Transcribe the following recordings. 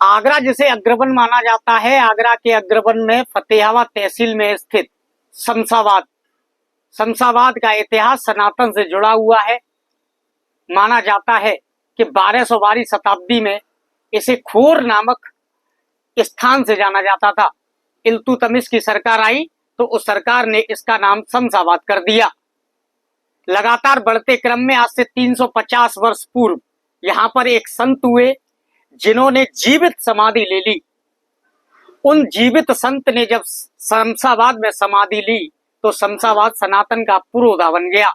आगरा जिसे अग्रवन माना जाता है, आगरा के अग्रवन में फतेहाबाद तहसील में स्थित शमशाबाद शमशाबाद का इतिहास सनातन से जुड़ा हुआ है। माना जाता है कि 1212 शताब्दी में इसे खोर नामक स्थान से जाना जाता था। इल्तुतमिश की सरकार आई तो उस सरकार ने इसका नाम शमशाबाद कर दिया। लगातार बढ़ते क्रम में आज से 350 वर्ष पूर्व यहाँ पर एक संत हुए जिन्होंने जीवित समाधि ले ली। उन जीवित संत ने जब शमशाबाद में समाधि ली तो शमशाबाद सनातन का पुरोधा बन गया।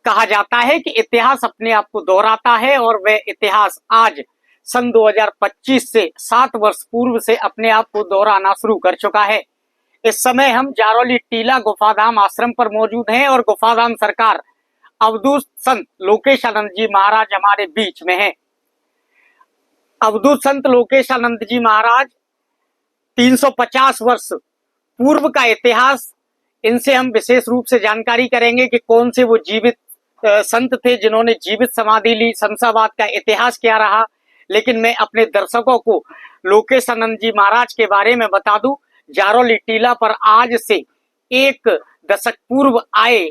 कहा जाता है कि इतिहास अपने आप को दोहराता है और वह इतिहास आज सन 2025 से 7 वर्ष पूर्व से अपने आप को दोहराना शुरू कर चुका है। इस समय हम जारौली टीला गुफाधाम आश्रम पर मौजूद हैं और गुफाधाम सरकार अवधूत संत लोकेशानंद जी महाराज हमारे बीच में हैं। अवधूत संत लोकेशानंद जी महाराज 350 वर्ष पूर्व का इतिहास, इनसे हम विशेष रूप से जानकारी करेंगे कि कौन से वो जीवित संत थे जिन्होंने जीवित समाधि ली, शमशाबाद का इतिहास क्या रहा। लेकिन मैं अपने दर्शकों को लोकेशानंद जी महाराज के बारे में बता दूं। जारौली टीला पर आज से 1 दशक पूर्व आए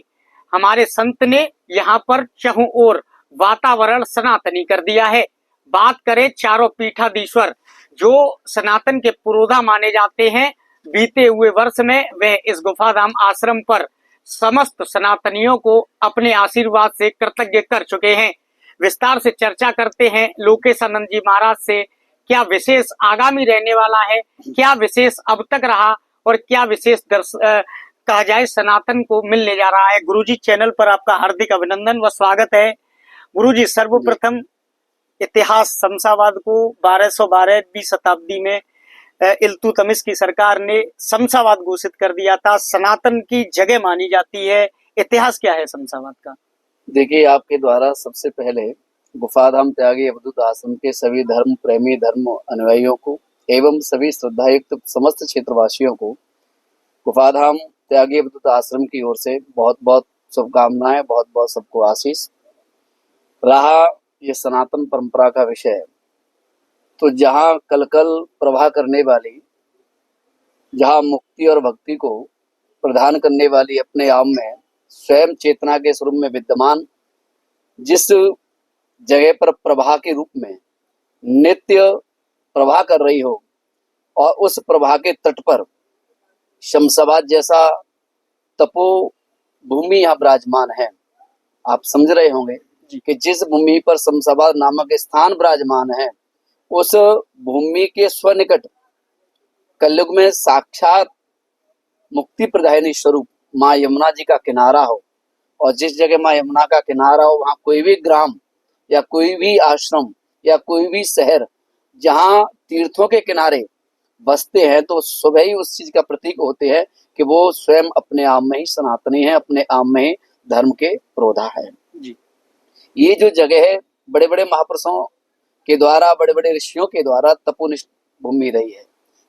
हमारे संत ने यहाँ पर चहुं ओर वातावरण सनातनी कर दिया है। बात करें चारों पीठाधीश्वर जो सनातन के पुरोधा माने जाते हैं, बीते हुए वर्ष में वह इस गुफाधाम आश्रम पर समस्त सनातनियों को अपने आशीर्वाद से कृतज्ञ कर चुके हैं। विस्तार से चर्चा करते हैं लोकेशानंद जी महाराज से, क्या विशेष आगामी रहने वाला है, क्या विशेष अब तक रहा और क्या विशेष कहा जाए सनातन को मिलने जा रहा है। गुरुजी, चैनल पर आपका हार्दिक अभिनंदन व स्वागत है। गुरुजी, सर्वप्रथम इतिहास शमशाबाद को 1212वीं शताब्दी में इल्तुतमिश की सरकार ने शमशाबाद घोषित कर दिया था। सनातन की जगह मानी जाती है। इतिहास क्या है शमशाबाद का? देखिए, आपके द्वारा सबसे पहले गुफाधाम त्यागी अवधूत आश्रम के सभी धर्म प्रेमी धर्म अनुयायियों को एवं सभी श्रद्धायुक्त समस्त क्षेत्रवासियों को गुफाधाम त्यागी अवधूत आश्रम की ओर से बहुत बहुत शुभकामनाएं, बहुत बहुत सबको आशीष। रहा ये सनातन परंपरा का विषय, तो जहाँ कल कल प्रवाह करने वाली, जहाँ मुक्ति और भक्ति को प्रदान करने वाली, अपने आप में स्वयं चेतना के स्वरूप में विद्यमान जिस जगह पर प्रवाह के रूप में नित्य प्रवाह कर रही हो और उस प्रवाह के तट पर शमशाबाद जैसा तपो भूमि यहाँ विराजमान है। आप समझ रहे होंगे कि जिस भूमि पर शमशाबाद नामक स्थान विराजमान है, उस भूमि के स्वनिकट कलयुग में साक्षात मुक्ति प्रदायिनी स्वरूप माँ यमुना जी का किनारा हो। और जिस जगह माँ यमुना का किनारा हो, वहाँ कोई भी ग्राम या कोई भी आश्रम या कोई भी शहर जहाँ तीर्थों के किनारे बसते हैं, तो सुबह ही उस चीज का प्रतीक होते हैं कि वो स्वयं अपने आप में ही सनातनी है, अपने आप में ही धर्म के पुरोधा है जी। ये जो जगह है, बड़े बड़े महापुरुषों के द्वारा, बड़े बड़े ऋषियों के द्वारा तपोनिष्ठ भूमि रही है,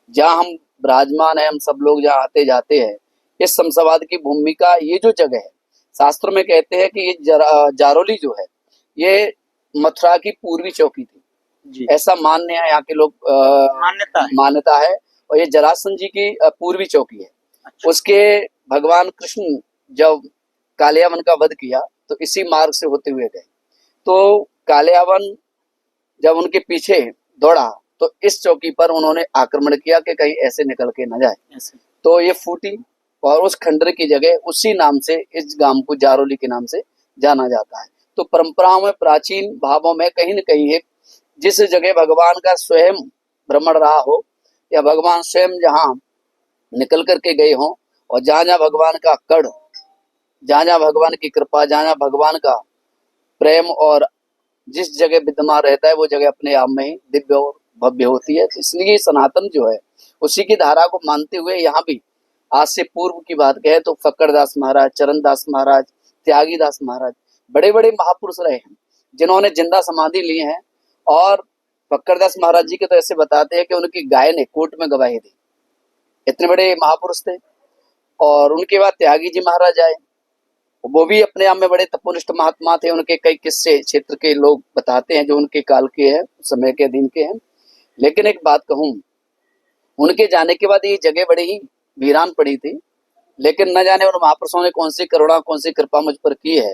जहाँ हम विराजमान है। हम सब लोग जहाँ आते जाते हैं, इस शमशाबाद की भूमि का ये जो जगह है, शास्त्रों में कहते हैं कि ये जारौली जो है, ये मथुरा की पूर्वी चौकी थी जी। ऐसा मान्य है, यहाँ के लोग मान्यता है। और ये जरासंध जी की पूर्वी चौकी है। अच्छा। उसके भगवान कृष्ण जब कालियावन का वध किया तो इसी मार्ग से होते हुए गए। तो कालियावन जब उनके पीछे दौड़ा तो इस चौकी पर उन्होंने आक्रमण किया कि कहीं ऐसे निकल के न जाए। तो ये फूटी और उस खंडर की जगह उसी नाम से इस गांव को जारौली के नाम से जाना जाता है। तो परंपराओं में, प्राचीन भावों में कहीं न कहीं एक जिस जगह भगवान का स्वयं भ्रमण रहा हो या भगवान स्वयं जहाँ निकल करके गए हों और जहाँ जहाँ भगवान का कड़, जहाँ जहाँ भगवान की कृपा, जहाँ जहाँ भगवान का प्रेम और जिस जगह विद्यमान रहता है, वो जगह अपने आप में ही दिव्य और भव्य होती है। तो इसलिए सनातन जो है उसी की धारा को मानते हुए यहाँ भी आज से पूर्व की बात कहें तो फक्कड़दास महाराज, चरणदास महाराज, त्यागीदास महाराज बड़े बड़े महापुरुष रहे हैं जिन्होंने जिंदा समाधि ली है। और फक्कड़दास महाराज जी के तो ऐसे बताते हैं कि उनकी गाय ने कोर्ट में गवाही दी। इतने बड़े महापुरुष थे। और उनके बाद त्यागी जी महाराज आए, वो भी अपने आप में बड़े तपोनिष्ठ महात्मा थे। उनके कई किस्से क्षेत्र के लोग बताते हैं जो उनके काल के हैं, समय के अधीन के हैं। लेकिन एक बात कहूं, उनके जाने के बाद ये जगह बड़ी ही वीरान पड़ी थी, लेकिन न जाने उन महापुरुषों ने कौन सी करुणा, कौन सी कृपा मुझ पर की है,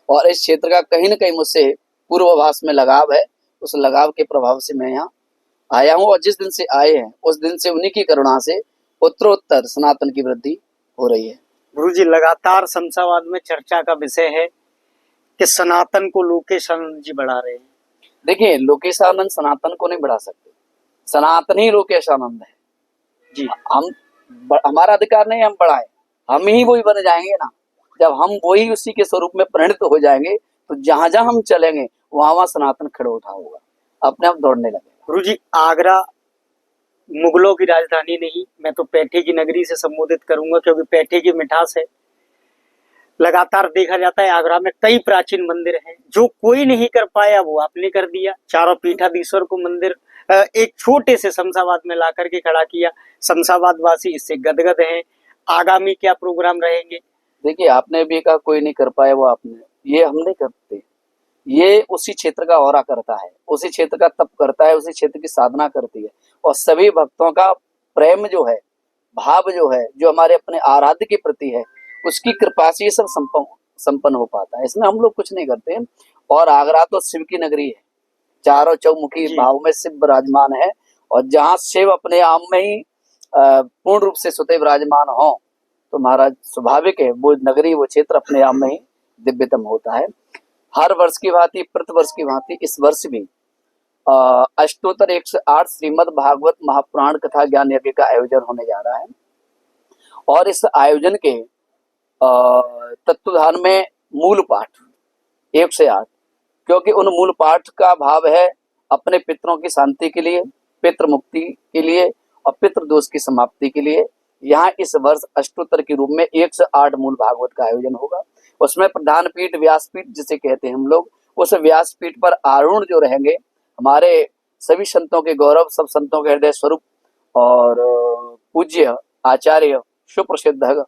और इस क्षेत्र का कहीं न कहीं मुझसे पूर्वाभास में लगाव है। उस लगाव के प्रभाव से मैं यहाँ आया हूँ, और जिस दिन से आए हैं उस दिन से उन्हीं की करुणा से उत्तरोत्तर सनातन की वृद्धि हो रही है। गुरु जी, लगातार शमशाबाद में चर्चा का विषय है कि सनातन को लोकेशानंद जी बढ़ा रहे हैं। देखिए, लोकेशानंद सनातन को नहीं बढ़ा सकते, सनातन ही लोकेशानंद है जी। हमारा अधिकार नहीं हम बढ़ाएं, हम ही वही बन जाएंगे ना। जब हम वही उसी के स्वरूप में परिणत हो जाएंगे तो जहां जहां हम चलेंगे वहां वहां सनातन खड़े उठा होगा, अपने आप दौड़ने लगे। गुरु जी, आगरा मुगलों की राजधानी नहीं, मैं तो पैठे की नगरी से संबोधित करूंगा, क्योंकि पैठे की मिठास है। लगातार देखा जाता है आगरा में कई प्राचीन मंदिर हैं, जो कोई नहीं कर पाया वो आपने कर दिया। चारों पीठाधीश्वर को मंदिर एक छोटे से शमशाबाद में ला करके खड़ा किया। शमशाबाद वासी इससे गदगद हैं। आगामी क्या प्रोग्राम रहेंगे? देखिए, आपने भी कहा कोई नहीं कर पाया वो आपने, ये हम नहीं करते, ये उसी क्षेत्र का औरा करता है, उसी क्षेत्र का तप करता है, उसी क्षेत्र की साधना करती है, और सभी भक्तों का प्रेम जो है, भाव जो है, जो हमारे अपने आराध्य के प्रति है, उसकी कृपा से ये सब संपन्न हो पाता है। इसमें हम लोग कुछ नहीं करते। और आगरा तो शिव की नगरी है, चारों चौमुखी भाव में शिव विराजमान है, और जहाँ शिव अपने आप में ही पूर्ण रूप से स्वतः विराजमान हो, तो महाराज स्वाभाविक है वो नगरी, वो क्षेत्र अपने आप में ही दिव्यतम होता है। हर वर्ष की भांति, प्रतिवर्ष की भांति इस वर्ष भी अष्टोत्तर 108 श्रीमद् भागवत महापुराण कथा ज्ञान यज्ञ का आयोजन होने जा रहा है। और इस आयोजन के तत्वधान में मूल पाठ 108, क्योंकि उन मूल पाठ का भाव है अपने पितरों की शांति के लिए, पितृ मुक्ति के लिए और पितृ दोष की समाप्ति के लिए। यहाँ इस वर्ष अष्टोत्तर के रूप में 108 मूल भागवत का आयोजन होगा। उसमें प्रधान पीठ, व्यासपीठ जिसे कहते हैं हम लोग, उस व्यासपीठ पर आरूढ़ जो रहेंगे हमारे सभी संतों के गौरव, सब संतों के हृदय स्वरूप और पूज्य आचार्य सुप्रसिद्ध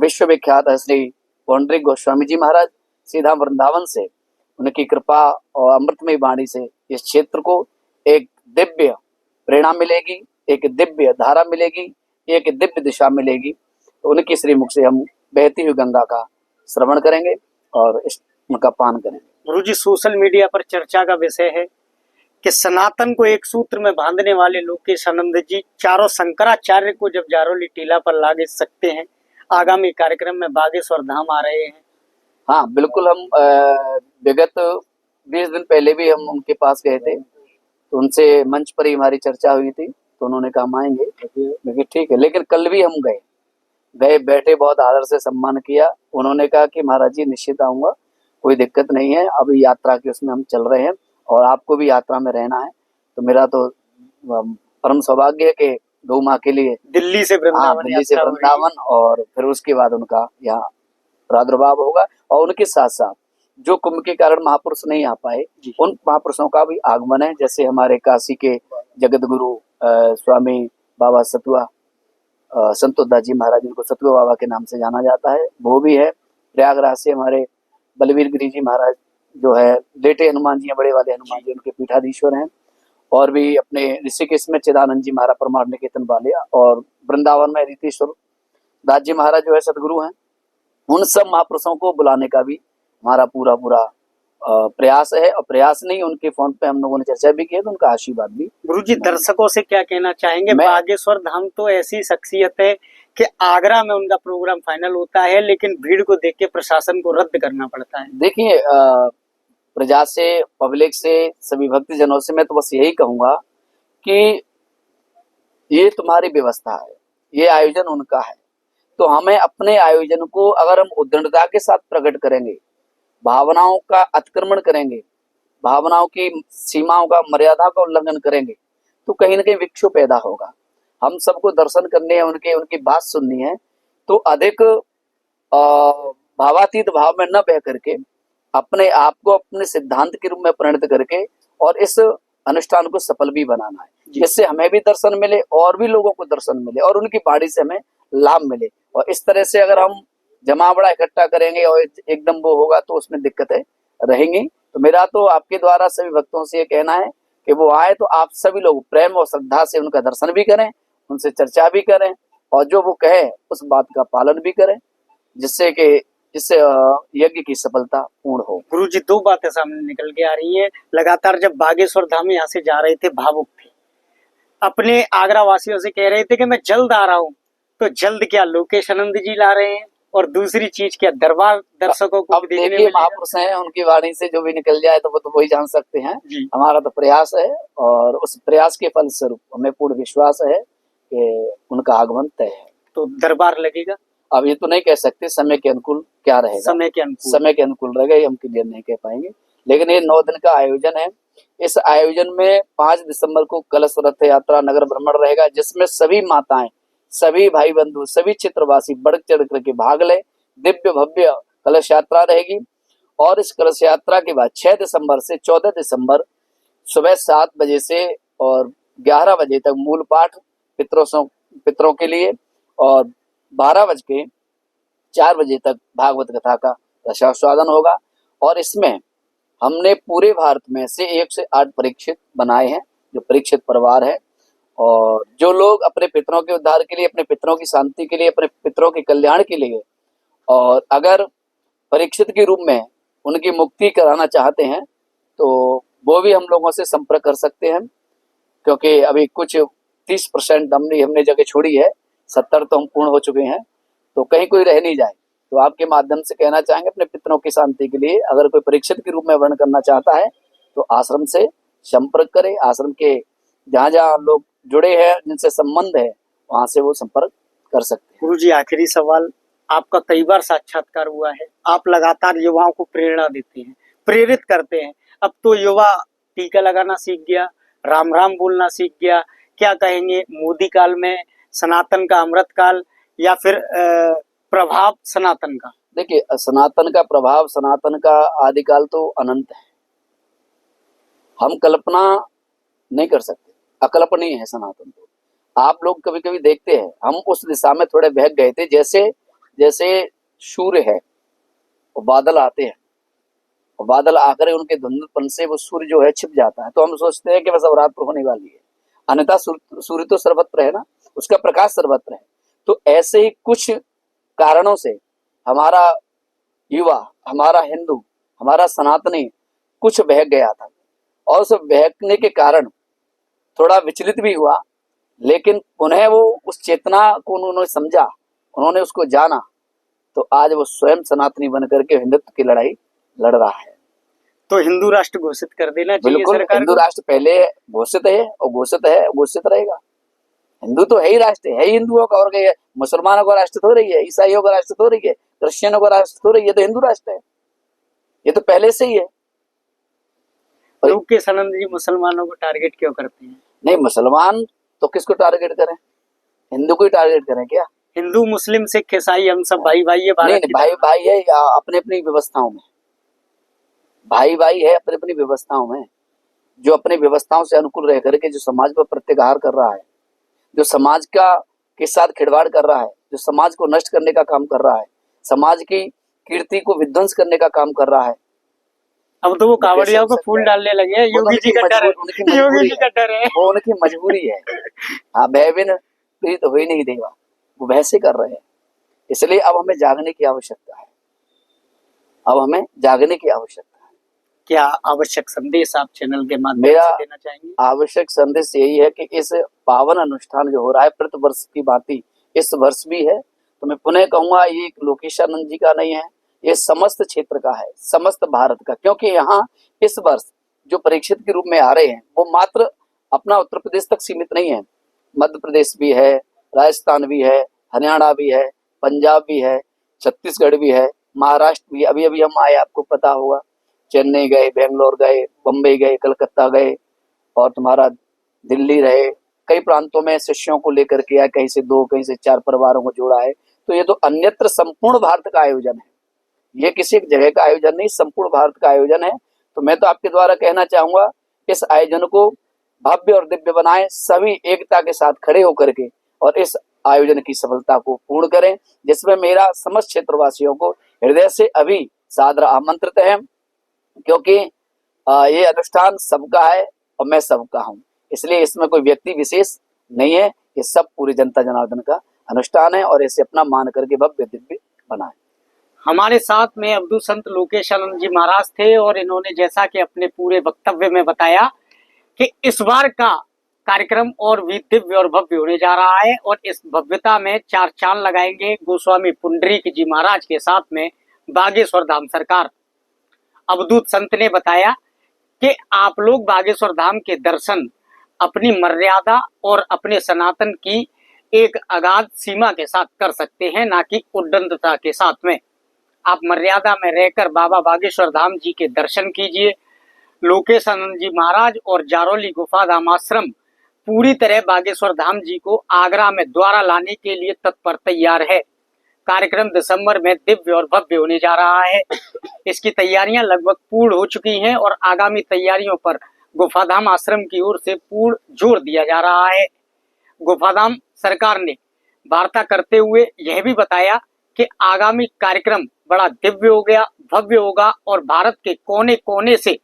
विश्वविख्यात श्री पौंडरिक गोस्वामी जी महाराज, सीधा वृंदावन से उनकी कृपा और अमृतमय वाणी से इस क्षेत्र को एक दिव्य प्रेरणा मिलेगी, एक दिव्य धारा मिलेगी, एक दिव्य दिशा मिलेगी। तो उनके श्रीमुख से हम बहती हुई गंगा का श्रवण करेंगे और उनका पान करेंगे। गुरु जी, सोशल मीडिया पर चर्चा का विषय है कि सनातन को एक सूत्र में बांधने वाले लोकेशानंद जी चारों शंकराचार्य को जब जारोली टीला पर लागे सकते हैं। आगामी कार्यक्रम में बागेश्वर धाम आ रहे हैं। हाँ बिल्कुल, हम विगत 20 दिन पहले भी हम उनके पास गए थे, तो उनसे मंच पर ही हमारी चर्चा हुई थी, तो उन्होंने कहा हम आएंगे, लेकिन ठीक है। लेकिन कल भी हम गए, बैठे, बहुत आदर से सम्मान किया। उन्होंने कहा कि महाराज जी निश्चित आऊंगा, कोई दिक्कत नहीं है, अभी यात्रा के उसमें हम चल रहे हैं और आपको भी यात्रा में रहना है। तो मेरा तो परम सौभाग्य है कि 2 माह के लिए दिल्ली से वृंदावन, और फिर उसके बाद उनका यहाँ प्रादुर्भाव होगा। और उनके साथ साथ जो कुंभ के कारण महापुरुष नहीं आ पाए, उन महापुरुषों का भी आगमन है। जैसे हमारे काशी के जगत गुरु स्वामी बाबा सतुआ संतोषदास जी महाराज, जिनको सतुआ बाबा के नाम से जाना जाता है, वो भी है। प्रयागराज से हमारे बलवीर गिरी जी महाराज जो है, लेटे हनुमान जी, बड़े वाले हनुमान जी, उनके पीठाधीश्वर हैं। और भी अपने ऋषिकेश में चिदानंद जी महाराज परमार्थ निकेतन वाले, और वृंदावन में रीतिश्वर दास जी महाराज जो है सदगुरु हैं। उन सब महापुरुषों को बुलाने का भी हमारा पूरा प्रयास है, और प्रयास नहीं, उनके फोन पे हम लोगों ने चर्चा भी की है, तो उनका आशीर्वाद भी। गुरु जी, दर्शकों से क्या कहना चाहेंगे? बागेश्वर धाम तो ऐसी शख्सियत है कि आगरा में उनका प्रोग्राम फाइनल होता है, लेकिन भीड़ को देख के प्रशासन को रद्द करना पड़ता है। देखिए, प्रजा से, पब्लिक से, सभी भक्तजनों से मैं तो बस यही कहूंगा कि ये तुम्हारी व्यवस्था है, ये आयोजन उनका है, तो हमें अपने आयोजन को अगर हम उद्दंडता के साथ प्रकट करेंगे, भावनाओं का अतिक्रमण करेंगे, भावनाओं की सीमाओं का, मर्यादा का उल्लंघन करेंगे, तो कहीं ना कहीं विक्षोभ पैदा होगा। हम सबको दर्शन करने हैं, उनकी बात सुननी है, तो अधिक भावातीत भाव में न बह करके अपने आप को अपने सिद्धांत के रूप में परिणत करके और इस अनुष्ठान को सफल भी बनाना है, जिससे हमें भी दर्शन मिले और भी लोगों को दर्शन मिले और उनकी बाड़ी से हमें लाभ मिले। और इस तरह से अगर हम जमावड़ा इकट्ठा करेंगे और एकदम वो होगा तो उसमें दिक्कतें रहेंगी। तो मेरा तो आपके द्वारा सभी भक्तों से ये कहना है कि वो आए तो आप सभी लोग प्रेम और श्रद्धा से उनका दर्शन भी करें, उनसे चर्चा भी करें और जो वो कहे उस बात का पालन भी करें, जिससे यज्ञ की सफलता पूर्ण हो। गुरु जी, दो बातें सामने निकल के आ रही हैं। लगातार जब बागेश्वर धाम यहाँ से जा रहे थे, भावुक थे, अपने आगरा वासियों से कह रहे थे कि मैं जल्द आ रहा हूँ, तो जल्द क्या लोकेश आनंद जी ला रहे हैं, और दूसरी चीज क्या दरबार दर्शकों को अब भी देखने देखिए, मिलेगा। महापुरुष हैं, उनकी वाणी से जो भी निकल जाए तो वो तो वही जान सकते हैं। जी। हमारा तो प्रयास है और उस प्रयास के फल स्वरूप हमें पूर्ण विश्वास है कि उनका आगमन तय है। तो दरबार लगेगा? अब ये तो नहीं कह सकते समय के अनुकूल क्या रहेगा, समय के अनुकूल, समय के अनुकूल रहेगा, ये हम क्लियर नहीं कह पाएंगे। लेकिन ये 9 दिन का आयोजन है। इस आयोजन में 5 दिसंबर को कलश रथ यात्रा नगर भ्रमण रहेगा, जिसमें सभी माताएं, सभी भाई बंधु, सभी क्षेत्रवासी बढ़ चढ़ करके भाग ले। दिव्य भव्य कलश यात्रा रहेगी और इस कलश यात्रा के बाद 6 दिसंबर से 14 दिसंबर सुबह 7 बजे से और 11 बजे तक मूल पाठ पितरों के लिए और 12 बज के 4 बजे तक भागवत कथा का रसास्वादन होगा। और इसमें हमने पूरे भारत में से 1 से 8 परीक्षित बनाए हैं, जो परीक्षित परिवार है, और जो लोग अपने पितरों के उद्धार के लिए, अपने पितरों की शांति के लिए, अपने पितरों के कल्याण के लिए और अगर परीक्षित के रूप में उनकी मुक्ति कराना चाहते हैं तो वो भी हम लोगों से संपर्क कर सकते हैं, क्योंकि अभी कुछ 30% हमने जगह छोड़ी है, 70 तो हम पूर्ण हो चुके हैं, तो कहीं कोई रह नहीं जाए। तो आपके माध्यम से कहना चाहेंगे, अपने पितरों की शांति के लिए अगर कोई परीक्षित के रूप में वर्ण करना चाहता है तो आश्रम से संपर्क करे। आश्रम के जहाँ जहाँ लोग जुड़े हैं, जिनसे संबंध है, वहां से वो संपर्क कर सकते हैं। गुरु जी, आखिरी सवाल, आपका कई बार साक्षात्कार हुआ है, आप लगातार युवाओं को प्रेरणा देते हैं, प्रेरित करते हैं। अब तो युवा टीका लगाना सीख गया, राम राम बोलना सीख गया, क्या कहेंगे मोदी काल में सनातन का अमृत काल या फिर प्रभाव सनातन का? देखिए, सनातन का प्रभाव, सनातन का आदिकाल तो अनंत है, हम कल्पना नहीं कर सकते, अकल्पनीय है सनातन। तो आप लोग कभी कभी देखते हैं, हम उस दिशा में थोड़े बहक गए थे, जैसे सूर्य है, वो बादल आते हैं, और बादल आकर उनके धुंधलपन से वो सूर्य जो है छिप जाता है, तो हम सोचते हैं कि बस अब रात होने वाली है। अन्यथा सूर्य तो सर्वत्र है ना, उसका प्रकाश सर्वत्र है। तो ऐसे ही कुछ कारणों से हमारा युवा, हमारा हिंदू, हमारा सनातनी कुछ बहक गया था, और उस बहकने के कारण थोड़ा विचलित भी हुआ, लेकिन पुनः वो उस चेतना को उन्होंने समझा, उन्होंने उसको जाना, तो आज वो स्वयं सनातनी बनकर के हिंदुत्व की लड़ाई लड़ रहा है। तो हिंदू राष्ट्र घोषित कर देना चाहिए बिल्कुल, सरकार हिंदू को? राष्ट्र पहले घोषित है और घोषित रहेगा। हिंदू तो है ही राष्ट्र, है ही हिंदुओं का, और क्या, मुसलमानों का राष्ट्र तो रही है, ईसाइयों का राष्ट्र तो रही है, क्रिश्चियनों का राष्ट्र तो रही है, तो हिंदू राष्ट्र है, ये तो पहले से ही है। लोकेश आनंद जी मुसलमानों को टारगेट क्यों करते हैं? नहीं, मुसलमान तो किसको टारगेट करें, हिंदू को ही टारगेट करें क्या? हिंदू मुस्लिम सिख ईसाई हम सब भाई भाई है। नहीं, भाई भाई है अपने अपनी व्यवस्थाओं में, भाई भाई है अपनी अपनी व्यवस्थाओं में। जो अपनी व्यवस्थाओं से अनुकूल रह करके जो समाज पर प्रत्याघात कर रहा है, जो समाज के साथ खिलवाड़ कर रहा है, जो समाज को नष्ट करने का काम कर रहा है, समाज की कीर्ति को विध्वंस करने का काम कर रहा है। अब तो वो कांवड़ियों को फूल डालने लगे हैं, योगी जी का डर है, योगी जी का डर है, वो उनकी मजबूरी है। हाँ, भय बिन प्रीत हो ही नहीं देगा, वो वैसे कर रहे हैं। इसलिए अब हमें जागने की आवश्यकता है, अब हमें जागने की आवश्यकता है। क्या आवश्यक संदेश आप चैनल के माध्यम मेरा से देना चाहेंगे? आवश्यक संदेश यही है कि इस पावन अनुष्ठान जो हो रहा है, प्रति वर्ष की भांति इस वर्ष भी है, तो मैं पुनः कहूंगा, ये लोकेशानंद जी का नहीं है, ये समस्त क्षेत्र का है, समस्त भारत का। क्योंकि यहाँ इस वर्ष जो परीक्षित के रूप में आ रहे हैं, वो मात्र अपना उत्तर प्रदेश तक सीमित नहीं है, मध्य प्रदेश भी है, राजस्थान भी है, हरियाणा भी है, पंजाब भी है, छत्तीसगढ़ भी है, महाराष्ट्र भी। अभी अभी हम आए, आपको पता होगा, चेन्नई गए, बेंगलोर गए, बम्बई गए, कलकत्ता गए, और तुम्हारा दिल्ली रहे, कई प्रांतों में शिष्यों को लेकर के आए, कहीं से 2, कहीं से 4 परिवारों को जोड़ा है। तो ये तो अन्यत्र संपूर्ण भारत का आयोजन है, ये किसी एक जगह का आयोजन नहीं, संपूर्ण भारत का आयोजन है। तो मैं तो आपके द्वारा कहना चाहूंगा, इस आयोजन को भव्य और दिव्य बनाएं, सभी एकता के साथ खड़े होकर के, और इस आयोजन की सफलता को पूर्ण करें, जिसमें मेरा समस्त क्षेत्रवासियों को हृदय से अभी सादर आमंत्रित है। क्योंकि ये अनुष्ठान सबका है और मैं सबका हूँ। इसलिए इसमें कोई व्यक्ति विशेष नहीं है, ये सब पूरी जनता जनार्दन का अनुष्ठान है और इसे अपना मान करके भव्य दिव्य बनाए। हमारे साथ में अवधूत संत लोकेशानंद जी महाराज थे और इन्होंने जैसा कि अपने पूरे वक्तव्य में बताया कि इस बार का कार्यक्रम और भी दिव्य और भव्य होने जा रहा है और इस भव्यता में 4 चांद लगाएंगे गोस्वामी पुंडरीक जी महाराज के साथ में बागेश्वर धाम सरकार। अवधूत संत ने बताया कि आप लोग बागेश्वर धाम के दर्शन अपनी मर्यादा और अपने सनातन की एक अगाध सीमा के साथ कर सकते हैं, ना कि उद्दंडता के साथ में। आप मर्यादा में रहकर बाबा बागेश्वर धाम जी के दर्शन कीजिए। लोकेशानंद जी महाराज और जारौली गुफा धाम आश्रम पूरी तरह बागेश्वर धाम जी को आगरा में द्वारा लाने के लिए तत्पर तैयार है। कार्यक्रम दिसंबर में दिव्य और भव्य होने जा रहा है। इसकी तैयारियां लगभग पूर्ण हो चुकी हैं और आगामी तैयारियों पर गुफाधाम आश्रम की ओर से पूर्ण जोर दिया जा रहा है। गुफाधाम सरकार ने वार्ता करते हुए यह भी बताया कि आगामी कार्यक्रम बड़ा दिव्य हो गया, भव्य होगा और भारत के कोने कोने से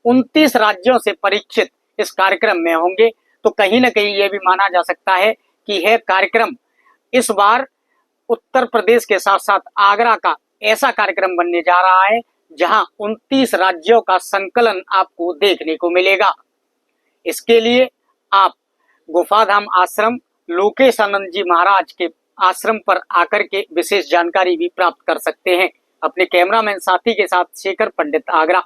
29 राज्यों से परीक्षित इस कार्यक्रम में होंगे। तो कहीं न कहीं यह भी माना जा सकता है कि यह कार्यक्रम इस बार उत्तर प्रदेश के साथ साथ आगरा का ऐसा कार्यक्रम बनने जा रहा है जहां 29 राज्यों का संकलन आपको देखने को मिलेगा। इसके लिए आप गुफाधाम आश्रम लोकेशानंद जी महाराज के आश्रम पर आकर के विशेष जानकारी भी प्राप्त कर सकते हैं। अपने कैमरामैन साथी के साथ शेखर पंडित, आगरा।